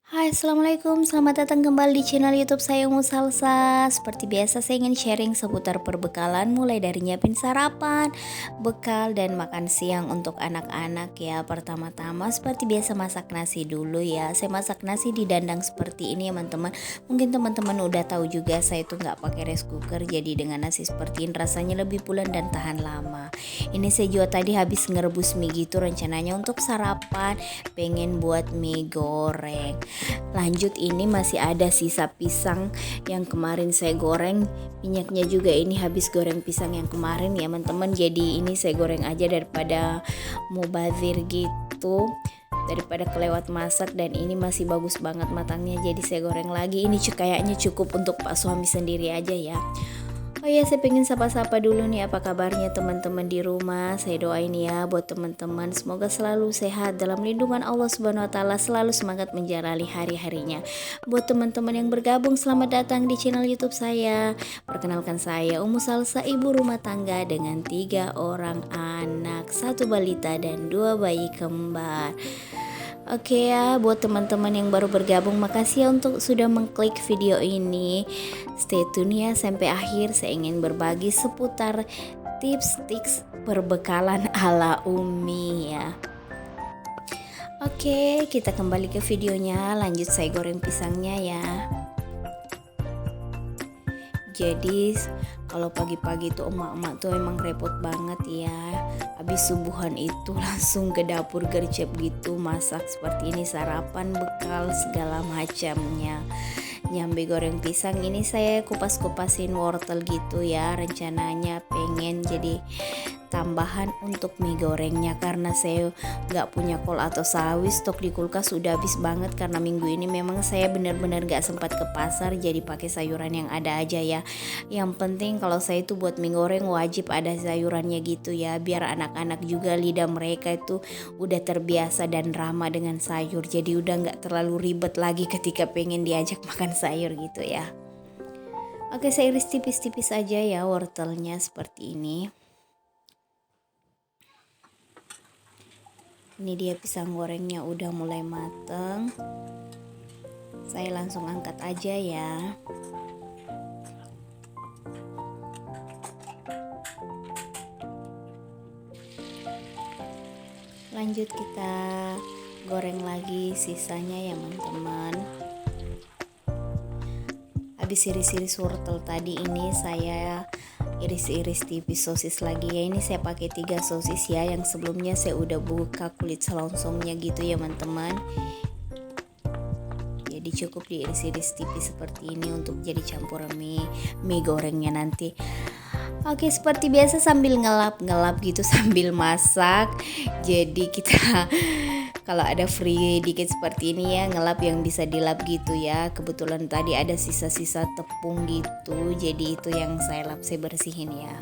Hai, assalamualaikum. Selamat datang kembali di channel YouTube saya Umu Salsa. Seperti biasa, saya ingin sharing seputar perbekalan, mulai dari nyiapin sarapan, bekal, dan makan siang untuk anak-anak ya. Pertama-tama, seperti biasa masak nasi dulu ya. Saya masak nasi di dandang seperti ini ya teman-teman. Mungkin teman-teman udah tahu juga saya itu nggak pakai rice cooker, jadi dengan nasi seperti ini rasanya lebih pulen dan tahan lama. Ini saya juga tadi habis ngerebus mie gitu, rencananya untuk sarapan, pengen buat mie goreng. Lanjut, ini masih ada sisa pisang yang kemarin saya goreng. Minyaknya juga ini habis goreng pisang yang kemarin ya teman-teman. Jadi ini saya goreng aja daripada mubazir gitu, daripada kelewat masak. Dan ini masih bagus banget matangnya, jadi saya goreng lagi. Ini kayaknya cukup untuk Pak suami sendiri aja ya. Oh ya, saya pengen sapa-sapa dulu nih, apa kabarnya teman-teman di rumah. Saya doain ya buat teman-teman semoga selalu sehat dalam lindungan Allah Subhanahu wa taala, selalu semangat menjalani hari-harinya. Buat teman-teman yang bergabung, selamat datang di channel YouTube saya. Perkenalkan, saya Umu Salsa, ibu rumah tangga dengan 3 orang anak, 1 balita dan 2 bayi kembar. Oke ya, buat teman-teman yang baru bergabung, makasih ya untuk sudah mengklik video ini. Stay tune ya sampai akhir, saya ingin berbagi seputar tips-tips perbekalan ala Umi ya. Oke, kita kembali ke videonya, lanjut saya goreng pisangnya ya. Jadi kalau pagi-pagi tuh emak-emak tuh emang repot banget ya. Habis subuhan itu langsung ke dapur gercep gitu, masak seperti ini, sarapan, bekal, segala macamnya. Nyampe goreng pisang, ini saya kupas-kupasin wortel gitu ya. Rencananya pengen jadi tambahan untuk mie gorengnya, karena saya nggak punya kol atau sawi, stok di kulkas sudah habis banget. Karena minggu ini memang saya benar-benar nggak sempat ke pasar, jadi pakai sayuran yang ada aja ya. Yang penting kalau saya itu buat mie goreng wajib ada sayurannya gitu ya, biar anak-anak juga lidah mereka itu udah terbiasa dan ramah dengan sayur, jadi udah nggak terlalu ribet lagi ketika pengen diajak makan sayur gitu ya. Oke, saya iris tipis-tipis aja ya wortelnya seperti ini. Ini dia pisang gorengnya udah mulai mateng. Saya langsung angkat aja ya. Lanjut kita goreng lagi sisanya ya teman-teman. Habis iris-iris wortel tadi, ini saya iris-iris tipis sosis lagi ya. Ini saya pakai 3 sosis ya, yang sebelumnya saya udah buka kulit selongsongnya gitu ya teman-teman. Jadi cukup diiris-iris tipis seperti ini untuk jadi campuran mie gorengnya nanti. Oke, seperti biasa sambil ngelap-ngelap gitu sambil masak. Jadi kita kalau ada free dikit seperti ini ya, ngelap yang bisa dilap gitu ya. Kebetulan tadi ada sisa-sisa tepung gitu, jadi itu yang saya lap, saya bersihin ya.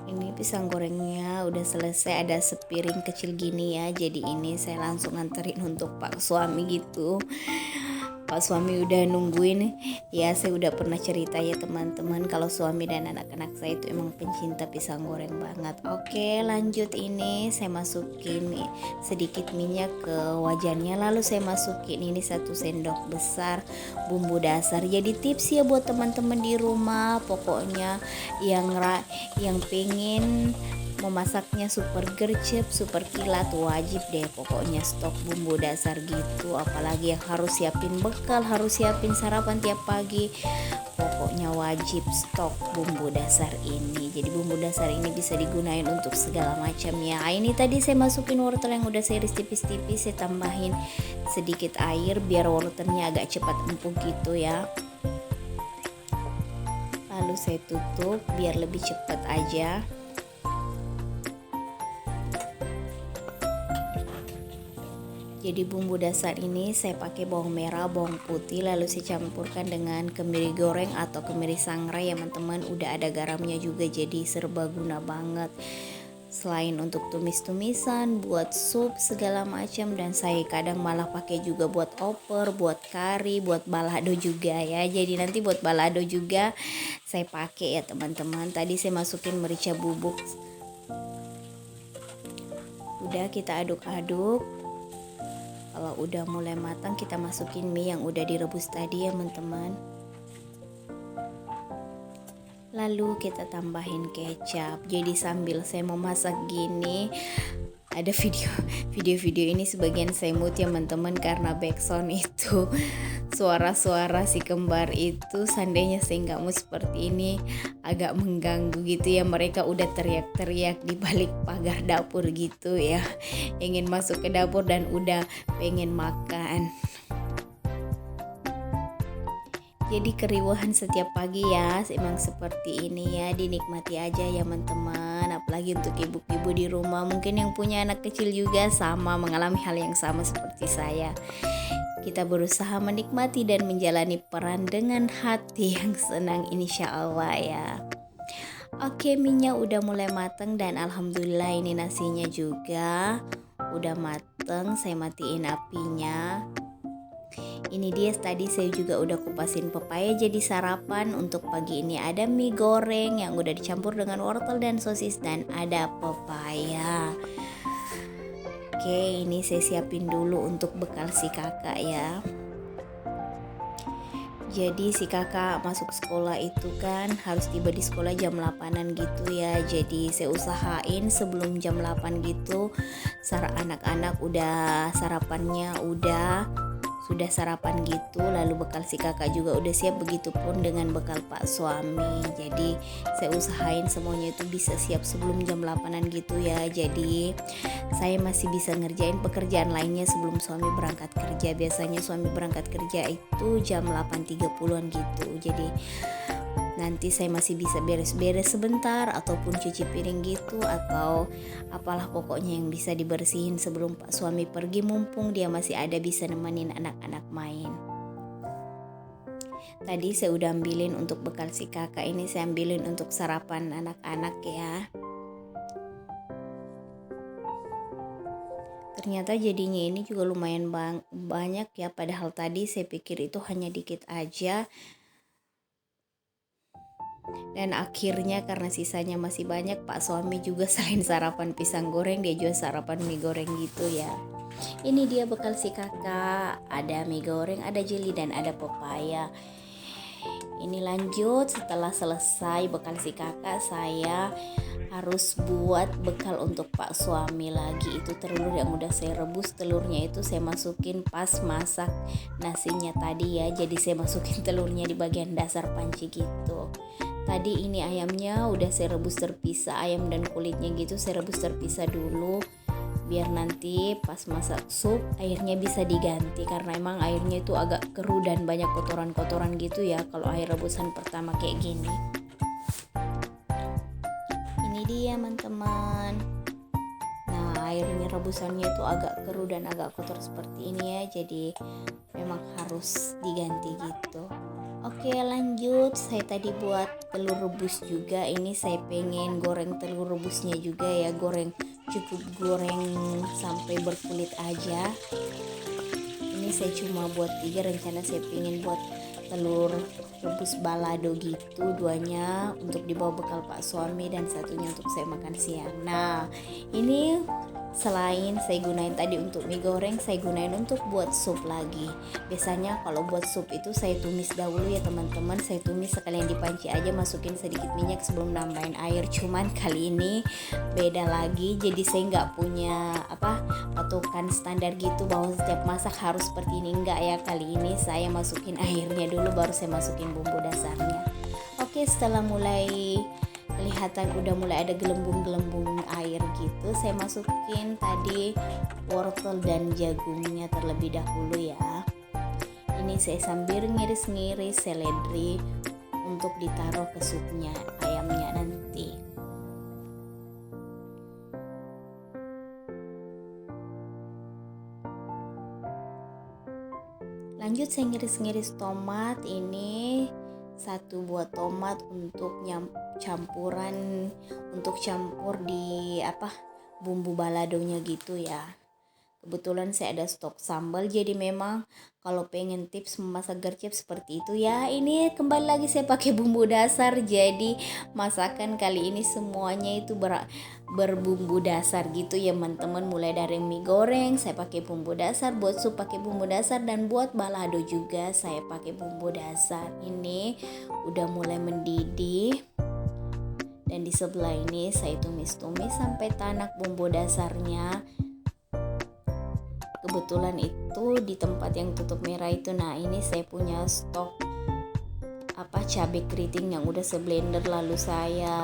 Ini pisang gorengnya udah selesai, ada sepiring kecil gini ya. Jadi ini saya langsung nganterin untuk Pak suami gitu. Pak suami udah nungguin ya. Saya udah pernah cerita ya teman-teman, kalau suami dan anak-anak saya itu emang pencinta pisang goreng banget. Oke, lanjut, ini saya masukin sedikit minyak ke wajannya, lalu saya masukin ini 1 sendok besar bumbu dasar. Jadi tips ya buat teman-teman di rumah, pokoknya yang pengen memasaknya super gercep, super kilat, wajib deh pokoknya stok bumbu dasar gitu. Apalagi yang harus siapin bekal, harus siapin sarapan tiap pagi, pokoknya wajib stok bumbu dasar ini. Jadi bumbu dasar ini bisa digunain untuk segala macam ya. Ini tadi saya masukin wortel yang udah saya iris tipis-tipis, saya tambahin sedikit air biar wortelnya agak cepat empuk gitu ya. Lalu saya tutup biar lebih cepat aja. Jadi bumbu dasar ini saya pakai bawang merah, bawang putih, lalu saya campurkan dengan kemiri goreng atau kemiri sangrai ya teman-teman. Udah ada garamnya juga, jadi serba guna banget. Selain untuk tumis-tumisan, buat sup segala macam, dan saya kadang malah pakai juga buat oper, buat kari, buat balado juga ya. Jadi nanti buat balado juga saya pakai ya teman-teman. Tadi saya masukin merica bubuk Udah kita aduk-aduk. Kalau udah mulai matang kita masukin mie yang udah direbus tadi ya teman-teman. Lalu kita tambahin kecap. Jadi sambil saya memasak gini, ada video ini sebagian saya mute ya teman-teman, karena backsound itu suara-suara si kembar itu, seandainya saya nggak mau seperti ini agak mengganggu gitu ya. Mereka udah teriak-teriak di balik pagar dapur gitu ya, ingin masuk ke dapur dan udah pengen makan. Jadi keriuhan setiap pagi ya, emang seperti ini ya, dinikmati aja ya teman-teman. Apalagi untuk ibu-ibu di rumah, mungkin yang punya anak kecil juga sama mengalami hal yang sama seperti saya. Kita berusaha menikmati dan menjalani peran dengan hati yang senang insya Allah ya. Oke, minyak udah mulai mateng dan alhamdulillah ini nasinya juga udah mateng. Saya matiin apinya. Ini dia, tadi saya juga udah kupasin pepaya jadi sarapan. Untuk pagi ini ada mie goreng yang udah dicampur dengan wortel dan sosis dan ada pepaya. Oke, ini saya siapin dulu untuk bekal si kakak ya. Jadi si kakak masuk sekolah itu kan harus tiba di sekolah jam 8-an gitu ya. Jadi saya usahain sebelum jam 8 gitu anak-anak udah sarapannya sudah sarapan gitu, lalu bekal si kakak juga udah siap, begitupun dengan bekal pak suami. Jadi saya usahain semuanya itu bisa siap sebelum jam 8-an gitu ya. Jadi saya masih bisa ngerjain pekerjaan lainnya sebelum suami berangkat kerja. Biasanya suami berangkat kerja itu jam 8.30-an gitu. Jadi nanti saya masih bisa beres-beres sebentar ataupun cuci piring gitu, atau apalah pokoknya yang bisa dibersihin sebelum pak suami pergi, mumpung dia masih ada bisa nemenin anak-anak main. Tadi saya udah ambilin untuk bekal si kakak, ini saya ambilin untuk sarapan anak-anak ya. Ternyata jadinya ini juga lumayan banyak ya, padahal tadi saya pikir itu hanya dikit aja. Dan akhirnya karena sisanya masih banyak, pak suami juga selain sarapan pisang goreng dia juga sarapan mie goreng gitu ya. Ini dia bekal si kakak, ada mie goreng, ada jeli dan ada pepaya. Ini lanjut, setelah selesai bekal si kakak, saya harus buat bekal untuk pak suami lagi. Itu telur yang udah saya rebus, telurnya itu saya masukin pas masak nasinya tadi ya. Jadi saya masukin telurnya di bagian dasar panci gitu. Tadi ini ayamnya udah saya rebus terpisah, ayam dan kulitnya gitu saya rebus terpisah dulu, biar nanti pas masak sup airnya bisa diganti, karena emang airnya itu agak keruh dan banyak kotoran-kotoran gitu ya kalau air rebusan pertama kayak gini. Ini dia teman-teman. Nah, airnya rebusannya itu agak keruh dan agak kotor seperti ini ya, jadi memang harus diganti gitu. Oke, lanjut, saya tadi buat telur rebus juga. Ini saya pengen goreng telur rebusnya juga ya, cukup goreng sampai berkulit aja. Ini saya cuma buat 3, rencana saya pengen buat telur rebus balado gitu, 2-nya untuk dibawa bekal pak suami dan 1-nya untuk saya makan siang. Nah, ini selain saya gunain tadi untuk mie goreng, saya gunain untuk buat sup lagi. Biasanya kalau buat sup itu saya tumis dahulu ya teman-teman. Saya tumis sekalian di panci aja, masukin sedikit minyak sebelum nambahin air. Cuman kali ini beda lagi, jadi saya nggak punya patokan standar gitu bahwa setiap masak harus seperti ini, enggak ya. Kali ini saya masukin airnya dulu baru saya masukin bumbu dasarnya. Oke, setelah mulai kelihatan udah mulai ada gelembung-gelembung air gitu, saya masukin tadi wortel dan jagungnya terlebih dahulu ya. Ini saya sambil ngiris-ngiris seledri untuk ditaruh ke supnya ayamnya nanti. Lanjut saya ngiris-ngiris tomat. Ini 1 buah tomat untuk campuran, untuk campur di bumbu baladonya gitu ya. Kebetulan saya ada stok sambal, jadi memang kalau pengen tips memasak gercep seperti itu ya, ini kembali lagi saya pakai bumbu dasar. Jadi masakan kali ini semuanya itu berbumbu dasar gitu ya teman-teman. Mulai dari mie goreng saya pakai bumbu dasar, buat sup pakai bumbu dasar, dan buat balado juga saya pakai bumbu dasar. Ini udah mulai mendidih. Dan di sebelah ini saya tumis-tumis sampai tanak bumbu dasarnya. Kebetulan itu di tempat yang tutup merah itu, nah ini saya punya stok cabai keriting yang udah seblender, lalu saya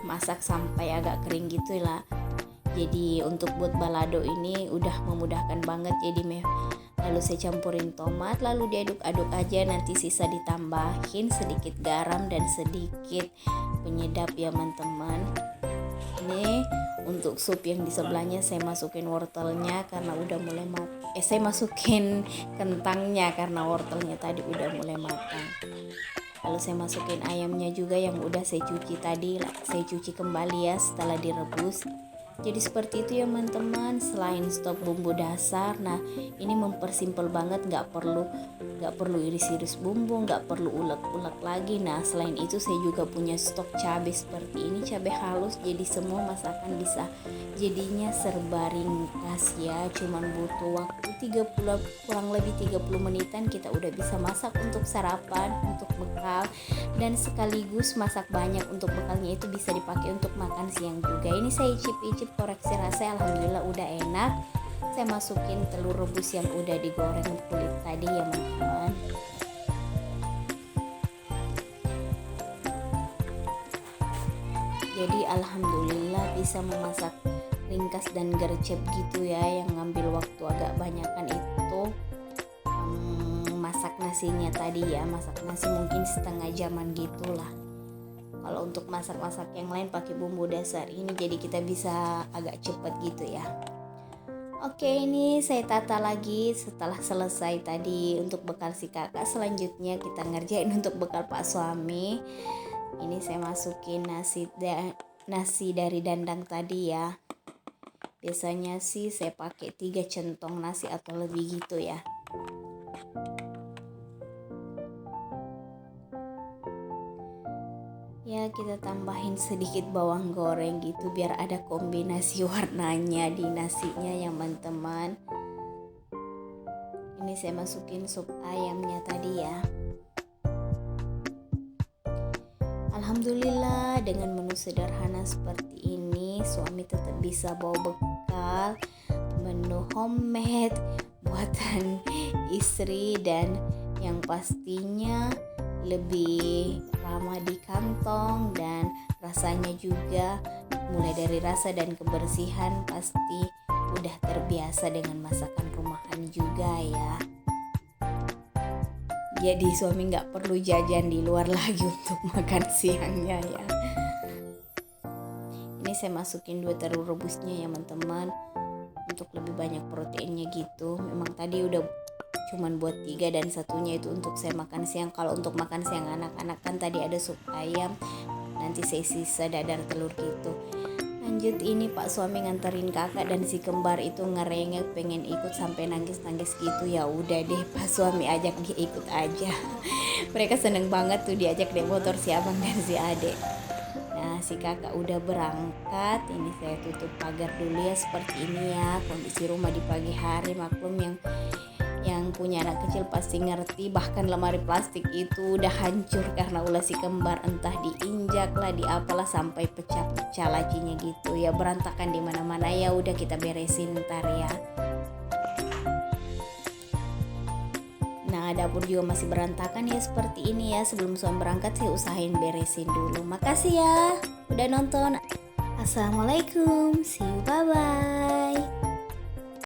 masak sampai agak kering gitu lah. Jadi untuk buat balado ini udah memudahkan banget. Jadi lalu saya campurin tomat, lalu diaduk-aduk aja, nanti sisa ditambahin sedikit garam dan sedikit penyedap ya teman-teman. Ini untuk sup yang di sebelahnya saya masukin wortelnya karena udah mulai saya masukin kentangnya karena wortelnya tadi udah mulai matang. Lalu saya masukin ayamnya juga yang udah saya cuci tadi, saya cuci kembali ya setelah direbus. Jadi seperti itu ya teman-teman. Selain stok bumbu dasar, nah ini mempersimpel banget, nggak perlu iris-iris bumbu, nggak perlu ulek-ulek lagi. Nah selain itu saya juga punya stok cabai seperti ini, cabai halus, jadi semua masakan bisa jadinya serba ringkas ya. Cuman butuh waktu 30 kurang lebih 30 menitan kita udah bisa masak untuk sarapan, untuk bekal, dan sekaligus masak banyak untuk bekalnya itu bisa dipakai untuk makan siang juga. Ini saya icip-icip, koreksi rasa, alhamdulillah udah enak. Saya masukin telur rebus yang udah digoreng kulit tadi ya teman-teman. Jadi alhamdulillah bisa memasak ringkas dan gercep gitu ya. Yang ngambil waktu agak banyakan itu masak nasinya tadi ya. Masak nasi mungkin setengah jaman gitulah. Kalau untuk masak-masak yang lain pakai bumbu dasar ini, jadi kita bisa agak cepet gitu ya. Oke, ini saya tata lagi setelah selesai tadi untuk bekal si kakak. Selanjutnya kita ngerjain untuk bekal pak suami. Ini saya masukin nasi dari dandang tadi ya. Biasanya sih saya pakai 3 centong nasi atau lebih gitu ya. Ya kita tambahin sedikit bawang goreng gitu biar ada kombinasi warnanya di nasinya ya teman-teman. Ini saya masukin sup ayamnya tadi ya. Alhamdulillah dengan menu sederhana seperti ini suami tetap bisa bawa bekal menu homemade buatan istri, dan yang pastinya lebih ramah di kantong, dan rasanya juga mulai dari rasa dan kebersihan pasti udah terbiasa dengan masakan rumahan juga ya. Jadi suami nggak perlu jajan di luar lagi untuk makan siangnya ya. Ini saya masukin 2 telur rebusnya ya teman-teman untuk lebih banyak proteinnya gitu. Memang tadi udah cuman buat 3 dan satunya itu untuk saya makan siang. Kalau untuk makan siang anak-anak kan tadi ada sup ayam, nanti saya sisa dadar telur gitu. Lanjut, ini pak suami nganterin kakak dan si kembar itu ngerengek pengen ikut sampai nangis-nangis gitu. Ya udah deh pak suami ajak dia ikut aja. Mereka seneng banget tuh diajak naik motor si abang dan si adek. Nah si kakak udah berangkat. Ini saya tutup pagar dulu ya, seperti ini ya kondisi rumah di pagi hari. Maklum yang punya anak kecil pasti ngerti, bahkan lemari plastik itu udah hancur karena ulah si kembar, entah diinjak lah, diapalah sampai pecah-pecah lacinya gitu ya, berantakan di mana-mana. Ya udah kita beresin ntar ya. Nah dapur juga masih berantakan ya seperti ini ya. Sebelum suami berangkat sih usahain beresin dulu. Makasih ya udah nonton. Assalamualaikum, see you, bye bye.